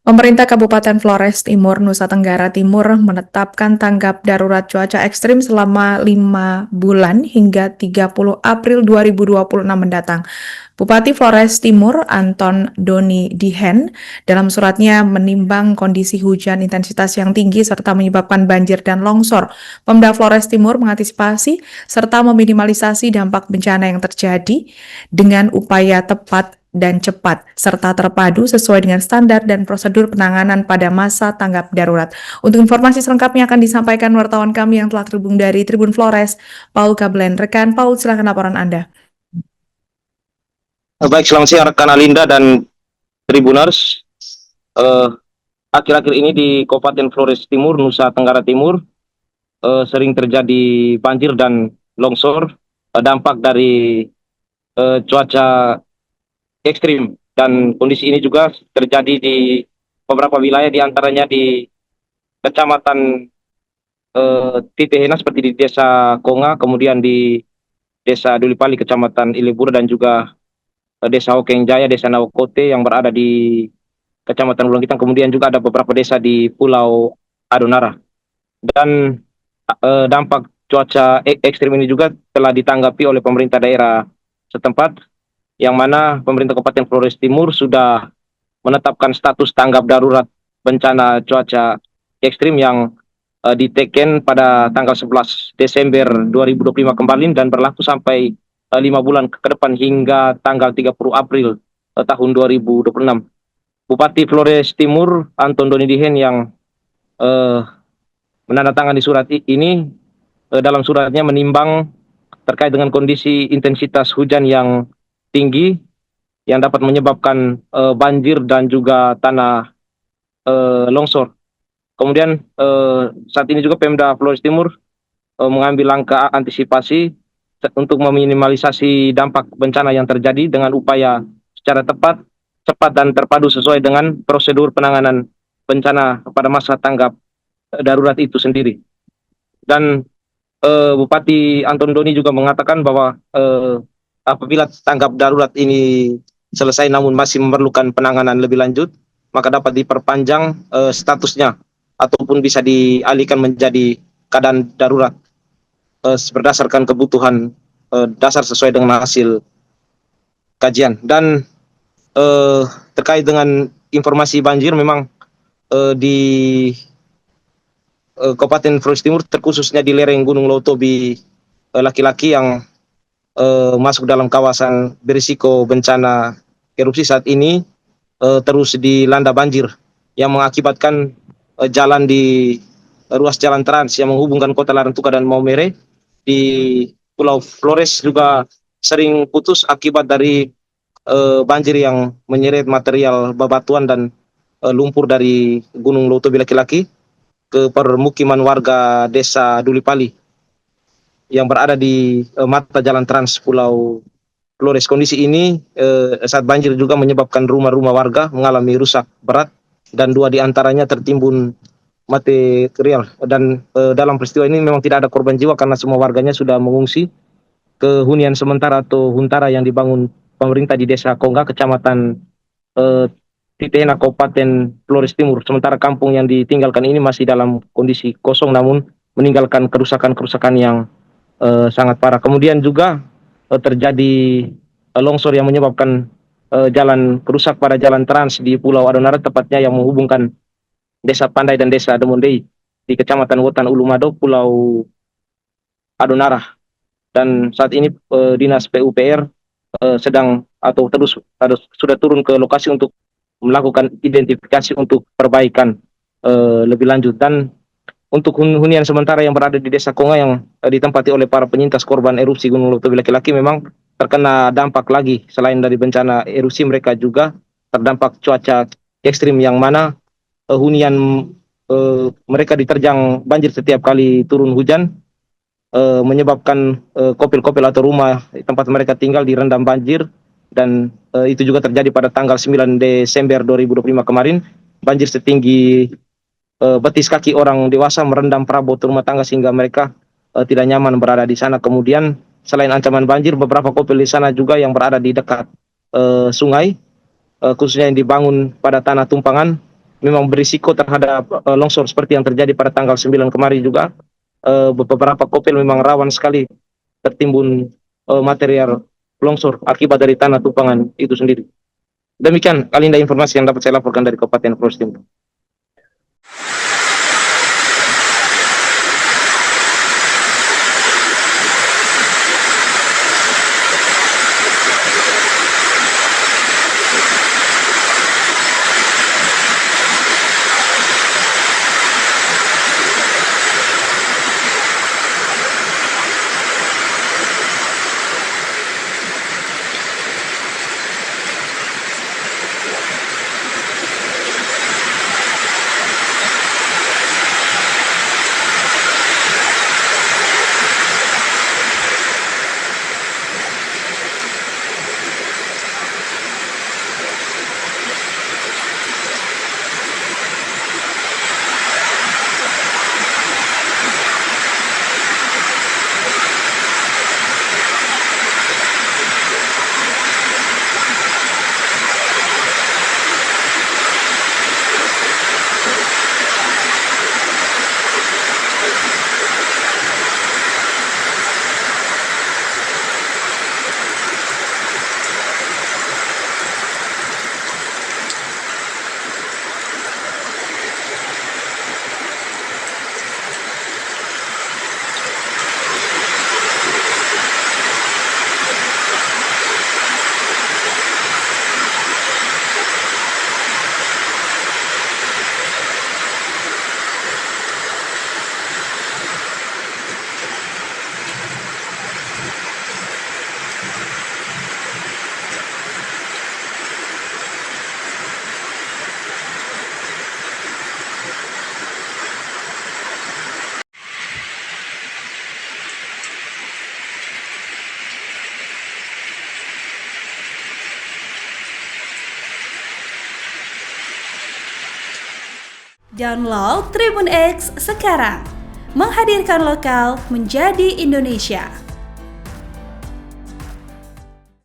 Pemerintah Kabupaten Flores Timur, Nusa Tenggara Timur menetapkan tanggap darurat cuaca ekstrim selama 5 bulan hingga 30 April 2026 mendatang. Bupati Flores Timur, Anton Doni Dihen, dalam suratnya menimbang kondisi hujan intensitas yang tinggi serta menyebabkan banjir dan longsor. Pemda Flores Timur mengantisipasi serta meminimalisasi dampak bencana yang terjadi dengan upaya tepat dan cepat, serta terpadu sesuai dengan standar dan prosedur penanganan pada masa tanggap darurat. Untuk informasi selengkapnya akan disampaikan wartawan kami yang telah terhubung dari Tribun Flores, Paul Kablen. Rekan Paul, silakan laporan Anda. Baik, selamat siang rekan Alinda dan Tribuners. Akhir-akhir ini di Kabupaten Flores Timur, Nusa Tenggara Timur, sering terjadi banjir dan longsor, dampak dari cuaca ekstrim. Dan kondisi ini juga terjadi di beberapa wilayah, diantaranya di Kecamatan Titehena seperti di Desa Konga, kemudian di Desa Dulipali, Kecamatan Ilebur, dan juga Desa Hokeng Jaya, Desa Nawakote yang berada di Kecamatan Bulangkitang, kemudian juga ada beberapa desa di Pulau Adonara. Dan dampak cuaca ekstrim ini juga telah ditanggapi oleh pemerintah daerah setempat, yang mana pemerintah Kabupaten Flores Timur sudah menetapkan status tanggap darurat bencana cuaca ekstrim yang diteken pada tanggal 11 Desember 2025 kembali dan berlaku sampai 5 bulan ke depan hingga tanggal 30 April tahun 2026. Bupati Flores Timur, Anton Doni Dihen, yang menandatangani surat ini, dalam suratnya menimbang terkait dengan kondisi intensitas hujan yang tinggi yang dapat menyebabkan banjir dan juga tanah longsor. Kemudian saat ini juga Pemda Flores Timur mengambil langkah antisipasi untuk meminimalisasi dampak bencana yang terjadi dengan upaya secara tepat, cepat, dan terpadu sesuai dengan prosedur penanganan bencana pada masa tanggap darurat itu sendiri. Dan Bupati Anton Doni juga mengatakan bahwa apabila tanggap darurat ini selesai namun masih memerlukan penanganan lebih lanjut, maka dapat diperpanjang statusnya ataupun bisa dialihkan menjadi keadaan darurat berdasarkan kebutuhan dasar sesuai dengan hasil kajian. Dan terkait dengan informasi banjir, memang di Kabupaten Flores Timur, terkhususnya di lereng Gunung Lautobi laki-laki yang masuk dalam kawasan berisiko bencana erupsi saat ini, terus dilanda banjir yang mengakibatkan jalan di ruas jalan trans yang menghubungkan Kota Larantuka dan Maumere di Pulau Flores juga sering putus akibat dari banjir yang menyeret material bebatuan dan lumpur dari Gunung Lautobi laki-laki ke permukiman warga Desa Dulipali yang berada di mata jalan trans Pulau Flores. Kondisi ini saat banjir juga menyebabkan rumah-rumah warga mengalami rusak berat dan 2 diantaranya tertimbun material. Dan dalam peristiwa ini memang tidak ada korban jiwa karena semua warganya sudah mengungsi ke hunian sementara atau huntara yang dibangun pemerintah di Desa Kongga, Kecamatan Titena, Kabupaten Flores Timur. Sementara kampung yang ditinggalkan ini masih dalam kondisi kosong namun meninggalkan kerusakan-kerusakan yang sangat parah. Kemudian juga terjadi longsor yang menyebabkan jalan rusak pada jalan trans di Pulau Adonara, tepatnya yang menghubungkan Desa Pandai dan Desa Demondei di Kecamatan Wotan Ulumado, Pulau Adonara. Dan saat ini Dinas PUPR sedang atau sudah turun ke lokasi untuk melakukan identifikasi untuk perbaikan lebih lanjut. Dan untuk hunian sementara yang berada di Desa Konga yang ditempati oleh para penyintas korban erupsi Gunung Lautobi laki-laki memang terkena dampak lagi. Selain dari bencana erupsi, mereka juga terdampak cuaca ekstrim yang mana hunian mereka diterjang banjir setiap kali turun hujan, menyebabkan kopil-kopil atau rumah tempat mereka tinggal direndam banjir. Dan itu juga terjadi pada tanggal 9 Desember 2025 kemarin. Banjir setinggi betis kaki orang dewasa merendam perabot rumah tangga sehingga mereka tidak nyaman berada di sana. Kemudian selain ancaman banjir, beberapa kopil di sana juga yang berada di dekat sungai, khususnya yang dibangun pada tanah tumpangan, memang berisiko terhadap longsor seperti yang terjadi pada tanggal 9 kemarin juga. Beberapa kopel memang rawan sekali tertimbun material longsor akibat dari tanah tumpangan itu sendiri. Demikian Alinda informasi yang dapat saya laporkan dari Kabupaten Flores Timur. Download Tribun X sekarang, menghadirkan lokal menjadi Indonesia.